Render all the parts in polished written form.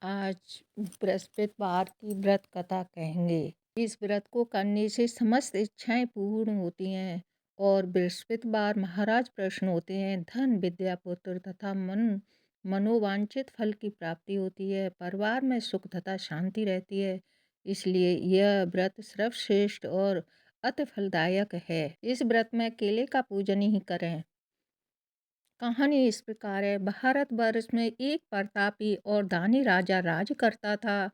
आज बृहस्पतिवार की व्रत कथा कहेंगे। इस व्रत को करने से समस्त इच्छाएं पूर्ण होती हैं और बृहस्पतिवार महाराज प्रसन्न होते हैं। धन विद्या पुत्र तथा मनोवांछित फल की प्राप्ति होती है। परिवार में सुख तथा शांति रहती है। इसलिए यह व्रत सर्वश्रेष्ठ और अति फलदायक है। इस व्रत में केले का पूजन ही करें। कहानी इस प्रकार है। भारतवर्ष में एक प्रतापी और दानी राजा राज करता था।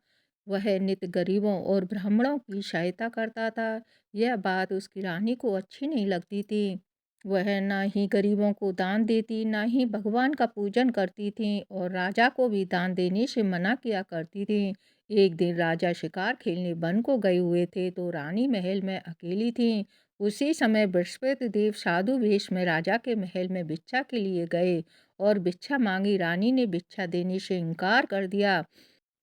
वह नित्य गरीबों और ब्राह्मणों की सहायता करता था। यह बात उसकी रानी को अच्छी नहीं लगती थी। वह न ही गरीबों को दान देती, न ही भगवान का पूजन करती थी और राजा को भी दान देने से मना किया करती थी। एक दिन राजा शिकार खेलने वन को गए हुए थे तो रानी महल में अकेली थी। उसी समय बृहस्पति देव साधु वेश में राजा के महल में भिक्षा के लिए गए और भिक्षा मांगी। रानी ने भिक्षा देने से इनकार कर दिया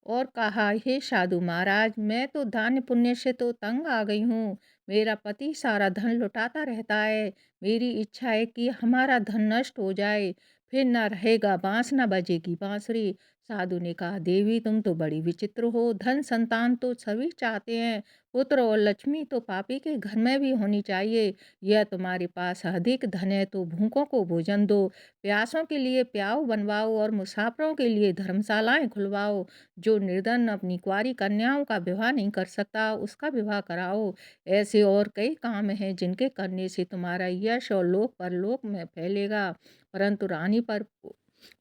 और कहा, हे साधु महाराज, मैं तो दान पुण्य से तो तंग आ गई हूँ। मेरा पति सारा धन लुटाता रहता है। मेरी इच्छा है कि हमारा धन नष्ट हो जाए, फिर न रहेगा बांस न बजेगी बांसुरी। साधु ने कहा, देवी तुम तो बड़ी विचित्र हो। धन संतान तो सभी चाहते हैं, पुत्र और लक्ष्मी तो पापी के घर में भी होनी चाहिए। यह तुम्हारे पास अधिक धन है तो भूखों को भोजन दो, प्यासों के लिए प्याऊ बनवाओ और मुसाफिरों के लिए धर्मशालाएं खुलवाओ। जो निर्धन अपनी कुंवारी कन्याओं का विवाह नहीं कर सकता उसका विवाह कराओ। ऐसे और कई काम हैं जिनके करने से तुम्हारा यश और लोक परलोक में फैलेगा। परंतु रानी पर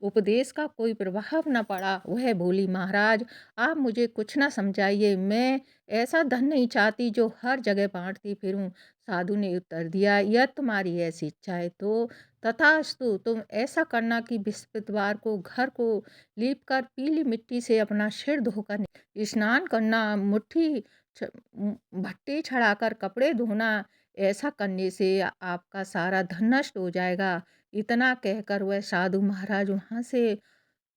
उपदेश का कोई प्रभाव न पड़ा। वह बोली, महाराज आप मुझे कुछ न समझाइए। मैं ऐसा धन नहीं चाहती जो हर जगह बांटती फिरूं। साधु ने उत्तर दिया, यह तुम्हारी ऐसी इच्छा है तो तथास्तु। तुम ऐसा करना कि बृहस्पतिवार को घर को लीपकर पीली मिट्टी से अपना सिर धोकर स्नान करना, भट्टी छड़ाकर कपड़े धोना। ऐसा करने से आपका सारा धन नष्ट हो जाएगा। इतना कहकर वह साधु महाराज वहाँ से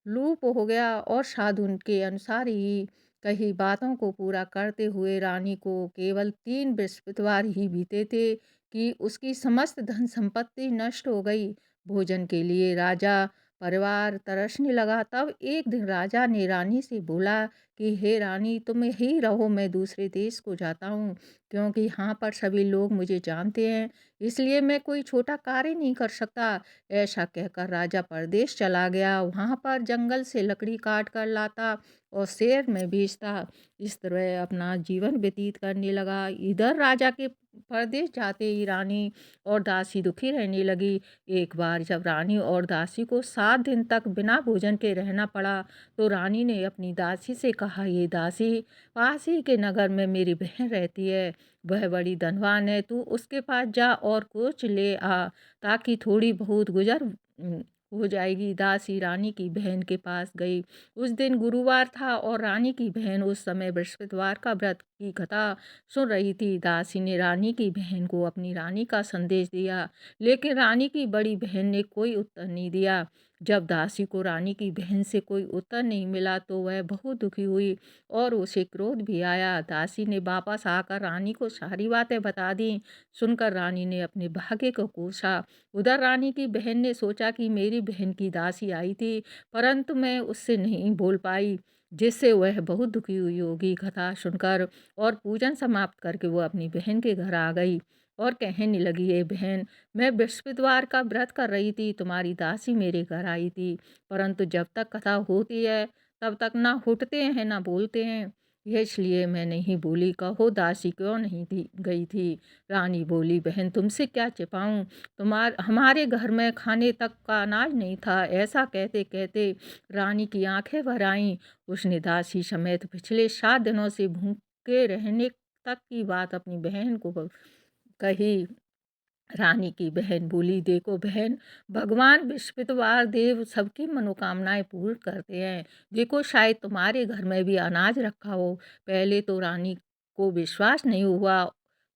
लूप हो गया और साधु के अनुसार ही कही बातों को पूरा करते हुए रानी को केवल 3 बृहस्पतिवार ही बीते थे कि उसकी समस्त धन संपत्ति नष्ट हो गई। भोजन के लिए राजा परिवार तरसने लगा। तब एक दिन राजा ने रानी से बोला कि हे रानी, तुम ही रहो, मैं दूसरे देश को जाता हूँ, क्योंकि यहाँ पर सभी लोग मुझे जानते हैं, इसलिए मैं कोई छोटा कार्य नहीं कर सकता। ऐसा कहकर राजा परदेश चला गया। वहाँ पर जंगल से लकड़ी काट कर लाता और शहर में बेचता। इस तरह अपना जीवन व्यतीत करने लगा। इधर राजा के परदेश जाते ही रानी और दासी दुखी रहने लगी। एक बार जब रानी और दासी को 7 दिन तक बिना भोजन के रहना पड़ा तो रानी ने अपनी दासी से कहा, ये दासी, पास ही के नगर में मेरी बहन रहती है, वह बड़ी धनवान है, तू उसके पास जा और कुछ ले आ ताकि थोड़ी बहुत गुजर हो जाएगी। दासी रानी की बहन के पास गई। उस दिन गुरुवार था और रानी की बहन उस समय बृहस्पतिवार का व्रत की कथा सुन रही थी। दासी ने रानी की बहन को अपनी रानी का संदेश दिया, लेकिन रानी की बड़ी बहन ने कोई उत्तर नहीं दिया। जब दासी को रानी की बहन से कोई उत्तर नहीं मिला तो वह बहुत दुखी हुई और उसे क्रोध भी आया। दासी ने वापस आकर रानी को सारी बातें बता दी। सुनकर रानी ने अपने भाग्य को कोसा। उधर रानी की बहन ने सोचा कि मेरी बहन की दासी आई थी, परंतु मैं उससे नहीं बोल पाई, जिससे वह बहुत दुखी हुई होगी। कथा सुनकर और पूजन समाप्त करके वो अपनी बहन के घर आ गई और कहने लगी, ए बहन, मैं बृहस्पतिवार का व्रत कर रही थी, तुम्हारी दासी मेरे घर आई थी, परंतु जब तक कथा होती है तब तक ना उठते हैं ना बोलते हैं, यह इसलिए मैं नहीं बोली। कहो दासी क्यों नहीं थी गई थी? रानी बोली, बहन तुमसे क्या छिपाऊं, हमारे घर में खाने तक का अनाज नहीं था। ऐसा कहते कहते रानी की आंखें भर आईं। उसने दासी समेत पिछले 7 दिनों से भूखे रहने तक की बात अपनी बहन को कही। रानी की बहन बोली, देखो बहन, भगवान बृहस्पतिवार देव सबकी मनोकामनाएं पूर्ण करते हैं। देखो शायद तुम्हारे घर में भी अनाज रखा हो। पहले तो रानी को विश्वास नहीं हुआ,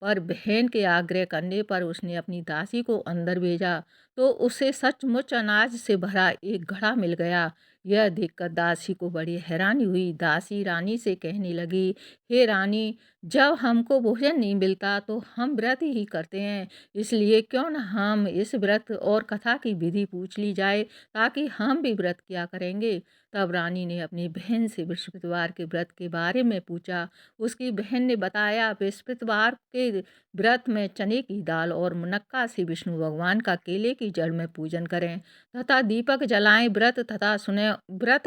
पर बहन के आग्रह करने पर उसने अपनी दासी को अंदर भेजा तो उसे सचमुच अनाज से भरा एक घड़ा मिल गया। यह देखकर दासी को बड़ी हैरानी हुई। दासी रानी से कहने लगी, हे रानी, जब हमको भोजन नहीं मिलता तो हम व्रत ही करते हैं, इसलिए क्यों न हम इस व्रत और कथा की विधि पूछ ली जाए, ताकि हम भी व्रत किया करेंगे। तब रानी ने अपनी बहन से बृहस्पतिवार के व्रत के बारे में पूछा। उसकी बहन ने बताया, बृहस्पतिवार के व्रत में चने की दाल और मुनक्का से विष्णु भगवान का केले की जड़ में पूजन करें तथा दीपक जलाएं, व्रत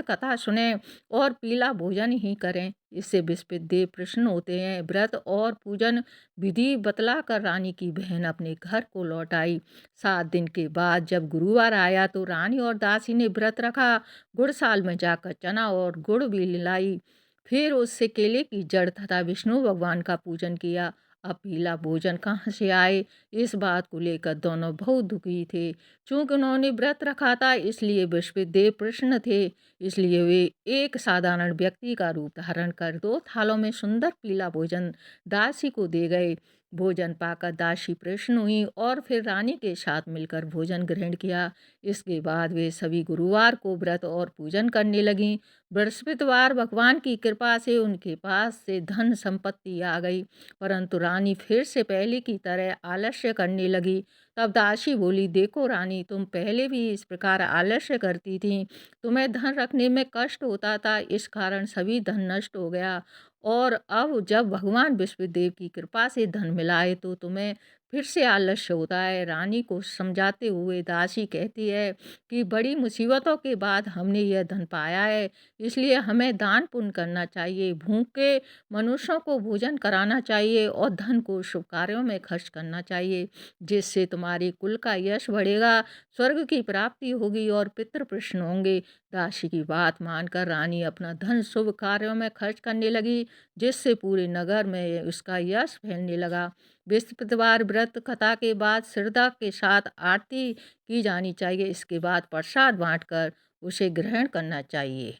कथा सुने और पीला भोजन ही करें। इससे बृहस्पति देव प्रसन्न होते हैं। व्रत और पूजन विधि बतलाकर रानी की बहन अपने घर को लौट आई। 7 दिन के बाद जब गुरुवार आया तो रानी और दासी ने व्रत रखा। गुड़साल में जाकर चना और गुड़ भी लाई। फिर उससे केले की जड़ तथा विष्णु भगवान का पूजन किया। अब पीला भोजन कहाँ से आए, इस बात को लेकर दोनों बहुत दुखी थे। चूंकि उन्होंने व्रत रखा था, इसलिए बृहस्पति देव प्रसन्न थे। इसलिए वे एक साधारण व्यक्ति का रूप धारण कर 2 थालों में सुंदर पीला भोजन दासी को दे गए। भोजन पाकर दासी प्रसन्न हुई और फिर रानी के साथ मिलकर भोजन ग्रहण किया। इसके बाद वे सभी गुरुवार को व्रत और पूजन करने लगीं। बृहस्पतिवार भगवान की कृपा से उनके पास से धन संपत्ति आ गई, परंतु रानी फिर से पहले की तरह आलस्य करने लगी। तब दासी बोली, देखो रानी, तुम पहले भी इस प्रकार आलस्य करती थी। तुम्हें धन रखने में कष्ट होता था, इस कारण सभी धन नष्ट हो गया। और अब जब भगवान विष्णुदेव की कृपा से धन मिला है तो तुम्हें फिर से आलस्य होता है। रानी को समझाते हुए दासी कहती है कि बड़ी मुसीबतों के बाद हमने यह धन पाया है, इसलिए हमें दान पुण्य करना चाहिए, भूखे मनुष्यों को भोजन कराना चाहिए और धन को शुभ कार्यों में खर्च करना चाहिए, जिससे तुम्हारे कुल का यश बढ़ेगा, स्वर्ग की प्राप्ति होगी और पितृ प्रसन्न होंगे। दासी की बात मानकर रानी अपना धन शुभ कार्यों में खर्च करने लगी, जिससे पूरे नगर में उसका यश फैलने लगा। बृहस्पतिवार व्रत कथा के बाद श्रद्धा के साथ आरती की जानी चाहिए। इसके बाद प्रसाद बांटकर उसे ग्रहण करना चाहिए।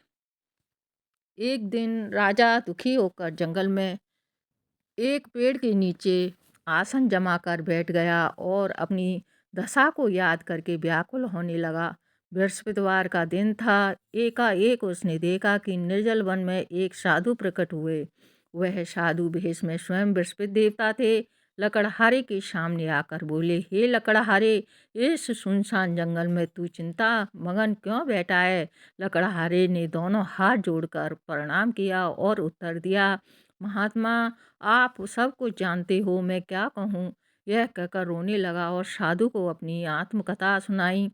एक दिन राजा दुखी होकर जंगल में एक पेड़ के नीचे आसन जमा कर बैठ गया और अपनी दशा को याद करके व्याकुल होने लगा। बृहस्पतिवार का दिन था। एकाएक उसने देखा कि निर्जल वन में एक साधु प्रकट हुए। वह साधु भेष में स्वयं बृहस्पति देवता थे। लकड़हारे के सामने आकर बोले, हे लकड़हारे, इस सुनसान जंगल में तू चिंता मगन क्यों बैठा है? लकड़हारे ने दोनों हाथ जोड़कर प्रणाम किया और उत्तर दिया, महात्मा, आप सब कुछ जानते हो, मैं क्या कहूँ? यह कहकर रोने लगा और साधु को अपनी आत्मकथा सुनाई।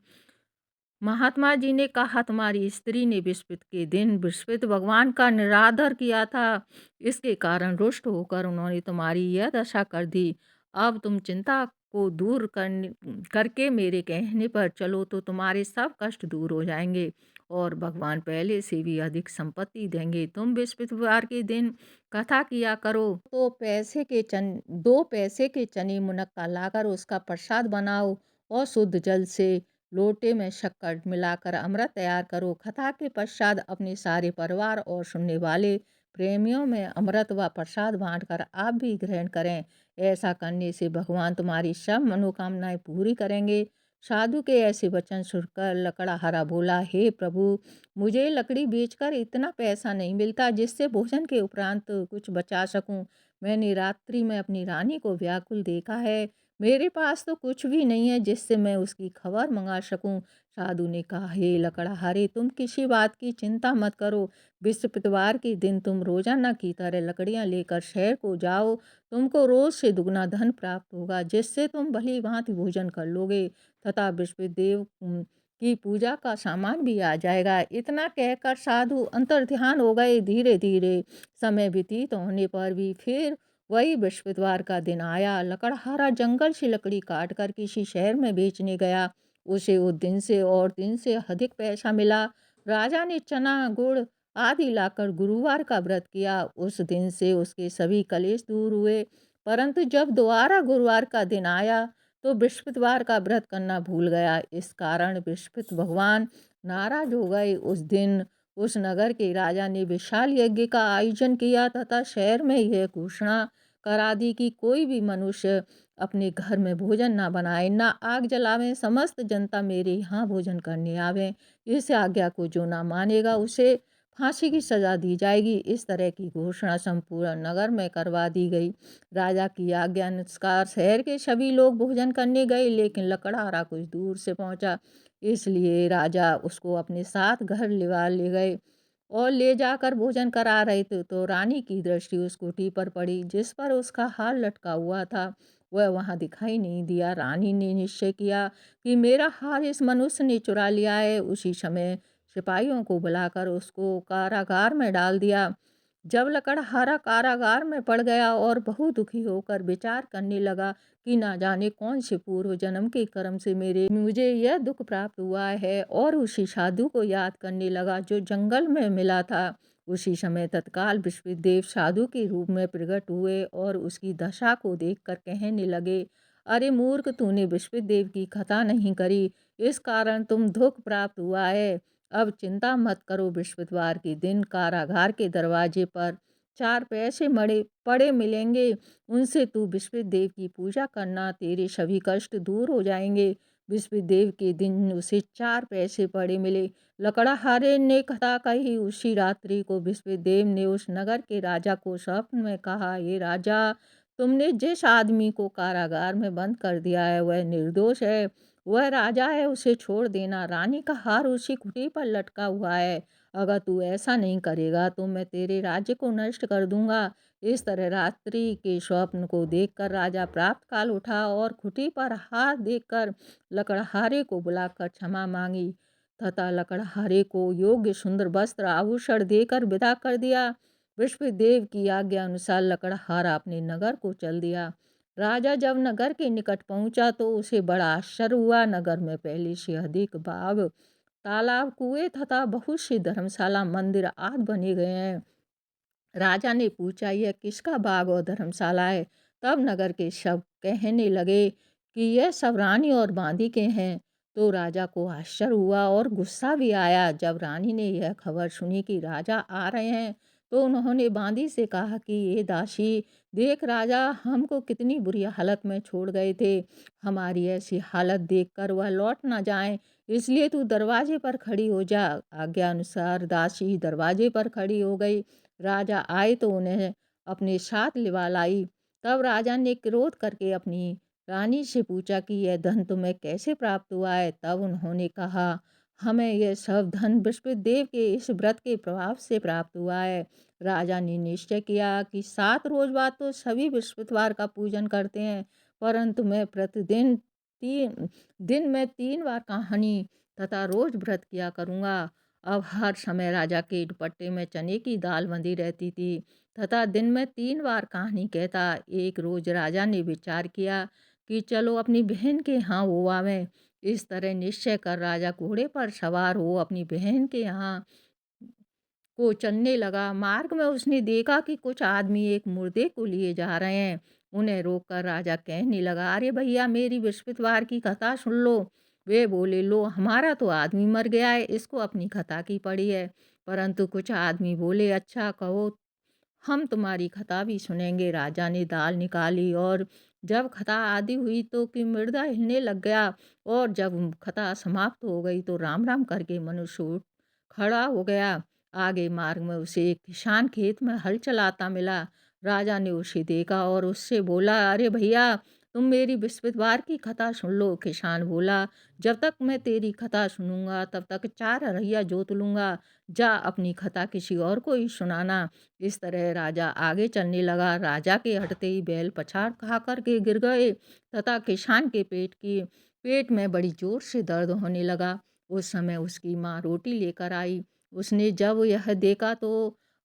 महात्मा जी ने कहा, तुम्हारी स्त्री ने बृहस्पति के दिन बृहस्पति भगवान का निरादर किया था। इसके कारण रुष्ट होकर उन्होंने तुम्हारी यह दशा कर दी। अब तुम चिंता को दूर करके मेरे कहने पर चलो तो तुम्हारे सब कष्ट दूर हो जाएंगे और भगवान पहले से भी अधिक संपत्ति देंगे। तुम बृहस्पतिवार के दिन कथा किया करो तो 2 पैसे के चने मुनक्का लाकर उसका प्रसाद बनाओ और शुद्ध जल से लोटे में शक्कर मिलाकर अमृत तैयार करो। कथा के पश्चात अपने सारे परिवार और सुनने वाले प्रेमियों में अमृत व प्रसाद बांटकर आप भी ग्रहण करें। ऐसा करने से भगवान तुम्हारी सब मनोकामनाएं पूरी करेंगे। साधु के ऐसे वचन सुनकर लकड़हारा बोला, हे प्रभु, मुझे लकड़ी बेचकर इतना पैसा नहीं मिलता जिससे भोजन के उपरांत कुछ बचा सकूं। मैंने रात्रि में अपनी रानी को व्याकुल देखा है। मेरे पास तो कुछ भी नहीं है जिससे मैं उसकी खबर मंगा सकूं। साधु ने कहा, हे लकड़हारे, तुम किसी बात की चिंता मत करो। बृहस्पतिवार के दिन तुम रोजाना की तरह लकड़ियां लेकर शहर को जाओ। तुमको रोज से दुगना धन प्राप्त होगा, जिससे तुम भली भांति भोजन कर लोगे तथा बृहस्पति देव की पूजा का सामान भी आ जाएगा। इतना कहकर साधु अंतर्ध्यान हो गए। धीरे धीरे समय व्यतीत होने पर भी फिर वही बृहस्पतिवार का दिन आया। लकड़हारा जंगल से लकड़ी काट कर किसी शहर में बेचने गया। उसे उस दिन से अधिक पैसा मिला। राजा ने चना गुड़ आदि लाकर गुरुवार का व्रत किया। उस दिन से उसके सभी कलेश दूर हुए। परंतु जब दोबारा गुरुवार का दिन आया तो बृहस्पतिवार का व्रत करना भूल गया। इस कारण बृहस्पति भगवान नाराज हो गए। उस दिन उस नगर के राजा ने विशाल यज्ञ का आयोजन किया तथा शहर में यह घोषणा करा दी कि कोई भी मनुष्य अपने घर में भोजन ना बनाए, ना आग जलावे, समस्त जनता मेरे यहाँ भोजन करने आवे। इस आज्ञा को जो ना मानेगा उसे फांसी की सजा दी जाएगी। इस तरह की घोषणा संपूर्ण नगर में करवा दी गई। राजा की आज्ञा अनुसार शहर के सभी लोग भोजन करने गए, लेकिन लकड़हारा कुछ दूर से पहुंचा, इसलिए राजा उसको अपने साथ घर ले गए और ले जाकर भोजन करा रहे थे, तो रानी की दृष्टि उस कुटी पर पड़ी जिस पर उसका हार लटका हुआ था। वह वहां दिखाई नहीं दिया। रानी ने निश्चय किया कि मेरा हार इस मनुष्य ने चुरा लिया है। उसी समय सिपाहियों को बुलाकर उसको कारागार में डाल दिया। जब लकड़हारा कारागार में पड़ गया और बहुत दुखी होकर विचार करने लगा कि ना जाने कौन से पूर्व जन्म के कर्म से मेरे मुझे यह दुख प्राप्त हुआ है, और उसी साधु को याद करने लगा जो जंगल में मिला था। उसी समय तत्काल विश्वदेव साधु के रूप में प्रकट हुए और उसकी दशा को देखकर कहने लगे, अरे मूर्ख, तूने विश्वदेव की कथा नहीं करी, इस कारण तुम दुख प्राप्त हुआ है। अब चिंता मत करो। बृहस्पतिवार के दिन कारागार के दरवाजे पर 4 पैसे मड़े पड़े मिलेंगे, उनसे तू विश्वदेव की पूजा करना, तेरे सभी कष्ट दूर हो जाएंगे। विश्वदेव के दिन उसे 4 पैसे पड़े मिले। लकड़हारे ने कथा कही। उसी रात्रि को विश्वदेव ने उस नगर के राजा को स्वप्न में कहा, ये राजा, तुमने जिस आदमी को कारागार में बंद कर दिया है वह निर्दोष है, वह राजा है, उसे छोड़ देना। रानी का हार उसी कुटी पर लटका हुआ है। अगर तू ऐसा नहीं करेगा तो मैं तेरे राज्य को नष्ट कर दूंगा। इस तरह रात्रि के स्वप्न को देखकर राजा प्रातः काल उठा और खुटी पर हाथ देखकर लकड़हारे को बुलाकर क्षमा मांगी तथा लकड़हारे को योग्य सुंदर वस्त्र आभूषण देकर विदा कर दिया। विश्वदेव की आज्ञा अनुसार लकड़हारा अपने नगर को चल दिया। राजा जब नगर के निकट पहुंचा तो उसे बड़ा आश्चर्य हुआ। नगर में पहले से अधिक बाग, तालाब, कुएं तथा बहुत सी धर्मशाला, मंदिर आदि बने गए हैं। राजा ने पूछा, यह किसका बाग और धर्मशाला है? तब नगर के सब कहने लगे कि यह सब रानी और बांदी के हैं। तो राजा को आश्चर्य हुआ और गुस्सा भी आया। जब रानी ने यह खबर सुनी कि राजा आ रहे हैं, तो उन्होंने बांदी से कहा कि ये दासी, देख राजा हमको कितनी बुरी हालत में छोड़ गए थे। हमारी ऐसी हालत देखकर वह लौट ना जाए, इसलिए तू दरवाजे पर खड़ी हो जा। आज्ञा अनुसार दासी दरवाजे पर खड़ी हो गई। राजा आए तो उन्हें अपने साथ लिवा लाई। तब राजा ने क्रोध करके अपनी रानी से पूछा कि यह धन तुम्हें कैसे प्राप्त हुआ है? तब उन्होंने कहा, हमें यह सब धन विश्वदेव के इस व्रत के प्रभाव से प्राप्त हुआ है। राजा ने निश्चय किया कि 7 रोज बाद तो सभी बृहस्पतिवार का पूजन करते हैं, परंतु मैं प्रतिदिन 3 दिन में 3 बार कहानी तथा रोज व्रत किया करूँगा। अब हर समय राजा के दुपट्टे में चने की दाल बंधी रहती थी तथा दिन में 3 बार कहानी कहता। एक रोज राजा ने विचार किया कि चलो अपनी बहन के यहाँ हो आवें। इस तरह निश्चय कर राजा घोड़े पर सवार हो अपनी बहन के यहाँ को चलने लगा। मार्ग में उसने देखा कि कुछ आदमी एक मुर्दे को लिए जा रहे हैं। उन्हें रोककर राजा कहने लगा, अरे भैया, मेरी बृहस्पतिवार की कथा सुन लो। वे बोले, लो, हमारा तो आदमी मर गया है, इसको अपनी कथा की पड़ी है। परंतु कुछ आदमी बोले, अच्छा कहो, हम तुम्हारी कथा भी सुनेंगे। राजा ने दाल निकाली और जब कथा आदि हुई तो कि मृदा हिलने लग गया, और जब कथा समाप्त हो गई तो राम राम करके मनुष्य उठ खड़ा हो गया। आगे मार्ग में उसे एक किसान खेत में हल चलाता मिला। राजा ने उसे देखा और उससे बोला, अरे भैया, तुम मेरी बृहस्पतिवार की कथा सुन लो। किसान बोला, जब तक मैं तेरी कथा सुनूंगा तब तक 4 अरैया जोत लूंगा। जा अपनी कथा किसी और को ही सुनाना। इस तरह राजा आगे चलने लगा। राजा के हटते ही बैल पछाड़ खा कर के गिर गए तथा किसान के पेट में बड़ी जोर से दर्द होने लगा। उस समय उसकी माँ रोटी लेकर आई। उसने जब यह देखा तो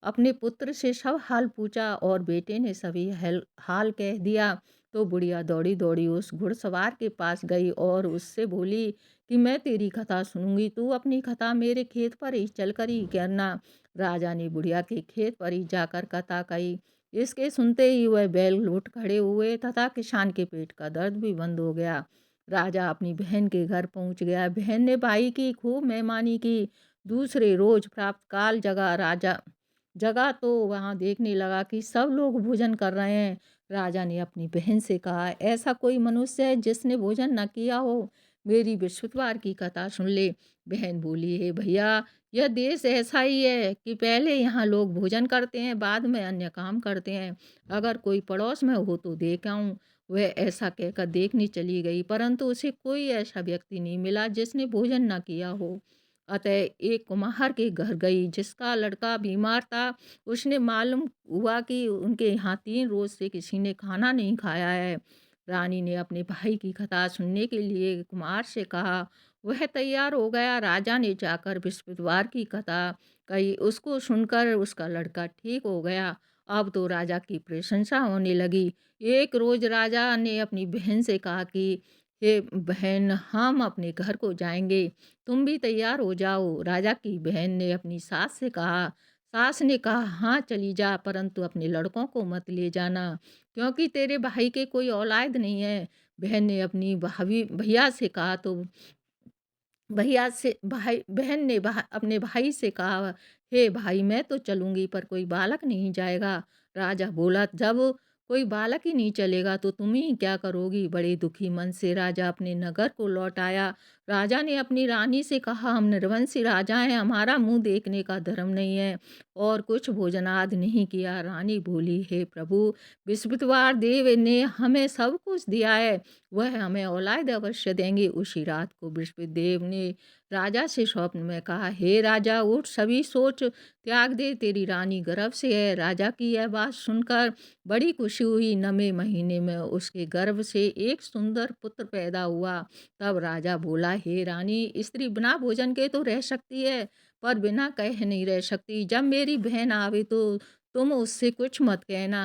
अपने पुत्र से सब हाल पूछा और बेटे ने सभी हाल कह दिया। तो बुढ़िया दौड़ी दौड़ी उस घुड़सवार के पास गई और उससे बोली कि मैं तेरी कथा सुनूंगी, तू अपनी कथा मेरे खेत पर ही चलकर ही करना। राजा ने बुढ़िया के खेत पर ही जाकर कथा कही। इसके सुनते ही वह बैल उठ खड़े हुए तथा किसान के पेट का दर्द भी बंद हो गया। राजा अपनी बहन के घर पहुंच गया। बहन ने भाई की खूब मेहमानी की। दूसरे रोज प्रातःकाल जगा तो वहां देखने लगा कि सब लोग भोजन कर रहे हैं। राजा ने अपनी बहन से कहा, ऐसा कोई मनुष्य है जिसने भोजन न किया हो? मेरी बृहस्पतिवार की कथा सुन ले। बहन बोली, हे भैया, यह देश ऐसा ही है कि पहले यहाँ लोग भोजन करते हैं, बाद में अन्य काम करते हैं। अगर कोई पड़ोस में हो तो देख आऊं। वह ऐसा कहकर देखने चली गई, परंतु उसे कोई ऐसा व्यक्ति नहीं मिला जिसने भोजन न किया हो। अतः एक कुम्हार के घर गई, जिसका लड़का बीमार था। उसने मालूम हुआ कि उनके यहाँ 3 रोज से किसी ने खाना नहीं खाया है। रानी ने अपने भाई की कथा सुनने के लिए कुमार से कहा। वह तैयार हो गया। राजा ने जाकर बृहस्पतिवार की कथा कही। उसको सुनकर उसका लड़का ठीक हो गया। अब तो राजा की प्रशंसा होने लगी। एक रोज राजा ने अपनी बहन से कहा कि हे बहन, हम अपने घर को जाएंगे, तुम भी तैयार हो जाओ। राजा की बहन ने अपनी सास से कहा। सास ने कहा, हाँ चली जा, परंतु अपने लड़कों को मत ले जाना, क्योंकि तेरे भाई के कोई औलाद नहीं है। बहन ने अपनी भाभी भैया से कहा तो भैया से भाई बहन ने अपने भाई से कहा, हे भाई, मैं तो चलूंगी पर कोई बालक नहीं जाएगा। राजा बोला, जब कोई बालक ही नहीं चलेगा तो तुम ही क्या करोगी। बड़े दुखी मन से राजा अपने नगर को लौट आया। राजा ने अपनी रानी से कहा, हम निर्वंशी राजा हैं, हमारा मुंह देखने का धर्म नहीं है, और कुछ भोजनादि नहीं किया। रानी बोली, हे प्रभु, बृहस्पतिवार देव ने हमें सब कुछ दिया है, वह हमें औलाद अवश्य देंगे। उसी रात को बृहस्पति देव ने राजा से स्वप्न में कहा, हे राजा, उठ, सभी सोच त्याग दे, तेरी रानी गर्भ से है। राजा की यह बात सुनकर बड़ी खुशी हुई। 9वें महीने में उसके गर्भ से एक सुंदर पुत्र पैदा हुआ। तब राजा बोला, हे रानी, स्त्री बिना भोजन के तो रह सकती है, पर बिना कहे नहीं रह सकती। जब मेरी बहन आवे तो तुम उससे कुछ मत कहना।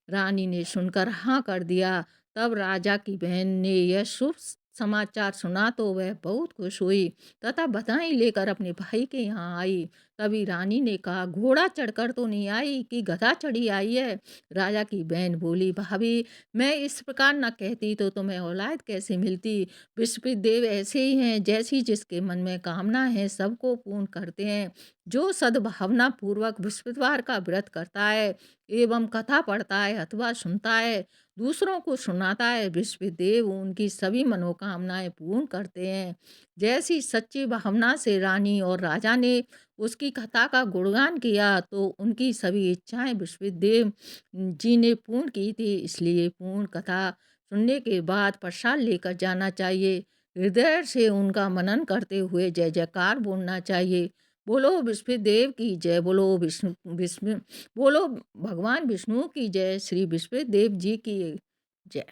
रानी ने सुनकर हाँ कर दिया। तब राजा की बहन ने यह शुभ समाचार सुना तो वह बहुत खुश हुई तथा बधाई लेकर अपने भाई के यहाँ आई। तभी रानी ने कहा, घोड़ा चढ़कर तो नहीं आई कि गधा चढ़ी आई है। राजा की बहन बोली, भाभी, मैं इस प्रकार न कहती तो तुम्हें औलाद कैसे मिलती। बृहस्पति देव ऐसे ही हैं, जैसी जिसके मन में कामना है सबको पूर्ण करते हैं। जो सद्भावना पूर्वक बृहस्पतिवार का व्रत करता है एवं कथा पढ़ता है अथवा सुनता है, दूसरों को सुनाता है, बृहस्पति देव उनकी सभी मनोकामनाएं पूर्ण करते हैं। जैसी सच्ची भावना से रानी और राजा ने उसकी कथा का गुणगान किया तो उनकी सभी इच्छाएं बृहस्पति देव जी ने पूर्ण की थी। इसलिए पूर्ण कथा सुनने के बाद प्रसाद लेकर जाना चाहिए। हृदय से उनका मनन करते हुए जय जयकार बोलना चाहिए। बोलो बृहस्पति देव की जय, बोलो विष्णु विष्णु बोलो भगवान विष्णु की जय, श्री बृहस्पति देव जी की जय।